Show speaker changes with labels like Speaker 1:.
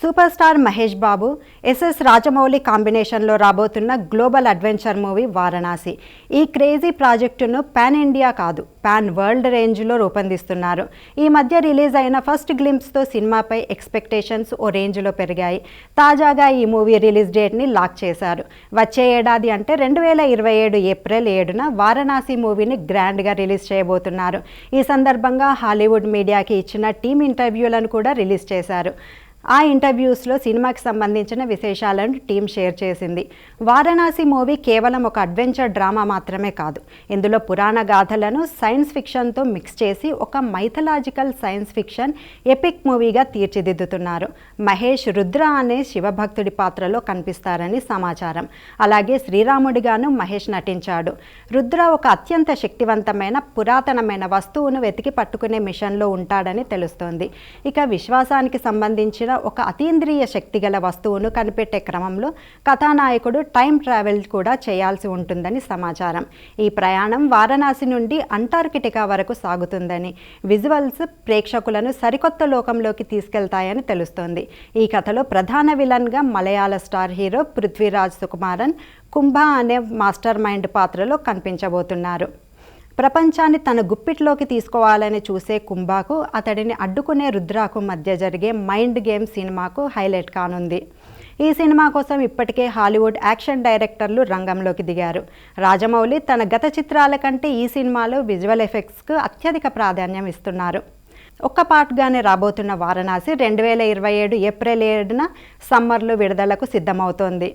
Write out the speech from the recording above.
Speaker 1: Super star Mahesh Babu SS Rajamouli కాంబినేషన్లో రాబోతున్న global adventure movie Varanasi. ఈ క్రేజీ ప్రాజెక్టును పాన్ ఇండియా కాదు, పాన్ వరల్డ్ రేంజ్లో రూపొందిస్తున్నారు. ఈ మధ్య రిలీజ్ అయిన ఫస్ట్ గ్లింప్స్తో సినిమాపై ఎక్స్పెక్టేషన్స్ ఓ రేంజ్లో పెరిగాయి. తాజాగా ఈ మూవీ రిలీజ్ డేట్ని లాక్ చేశారు. వచ్చే ఏడాది అంటే 2027 ఏప్రిల్ 7న వారణాసి మూవీని గ్రాండ్గా రిలీజ్ చేయబోతున్నారు. ఈ సందర్భంగా హాలీవుడ్ మీడియాకి ఇచ్చిన టీమ్ ఇంటర్వ్యూలను కూడా రిలీజ్ చేశారు. ఆ ఇంటర్వ్యూస్లో సినిమాకి సంబంధించిన విశేషాలను టీం షేర్ చేసింది. వారణాసి మూవీ కేవలం ఒక అడ్వెంచర్ డ్రామా మాత్రమే కాదు, ఇందులో పురాణ గాథలను సైన్స్ ఫిక్షన్తో మిక్స్ చేసి ఒక మైథలాజికల్ సైన్స్ ఫిక్షన్ ఎపిక్ మూవీగా తీర్చిదిద్దుతున్నారు. మహేష్ రుద్ర అనే శివభక్తుడి పాత్రలో కనిపిస్తారని సమాచారం. అలాగే శ్రీరాముడిగాను మహేష్ నటించాడు. రుద్ర ఒక అత్యంత శక్తివంతమైన పురాతనమైన వస్తువును వెతికి పట్టుకునే మిషన్లో ఉంటాడని తెలుస్తోంది. ఇక విశ్వాసానికి సంబంధించిన ఒక అతీంద్రియ శక్తిగల వస్తువును కనిపెట్టే క్రమంలో కథానాయకుడు టైం ట్రావెల్ కూడా చేయాల్సి ఉంటుందని సమాచారం. ఈ ప్రయాణం వారణాసి నుండి అంటార్కిటికా వరకు సాగుతుందని, విజువల్స్ ప్రేక్షకులను సరికొత్త లోకంలోకి తీసుకెళ్తాయని తెలుస్తోంది. ఈ కథలో ప్రధాన విలన్గా మలయాళ స్టార్ హీరో పృథ్వీరాజ్ సుకుమారన్ కుంభ అనే మాస్టర్ మైండ్ పాత్రలో కనిపించబోతున్నారు. ప్రపంచాన్ని తన గుప్పిట్లోకి తీసుకోవాలని చూసే కుంభాకు, అతడిని అడ్డుకునే రుద్రాకు మధ్య జరిగే మైండ్ గేమ్ సినిమాకు హైలైట్ కానుంది. ఈ సినిమా కోసం ఇప్పటికే హాలీవుడ్ యాక్షన్ డైరెక్టర్లు రంగంలోకి దిగారు. రాజమౌళి తన గత చిత్రాల కంటే ఈ సినిమాలో విజువల్ ఎఫెక్ట్స్కు అత్యధిక ప్రాధాన్యం ఇస్తున్నారు. ఒక్క పార్ట్గానే రాబోతున్న వారణాసి 2027 ఏప్రిల్ 7న సమ్మర్లో విడుదలకు సిద్ధమవుతోంది.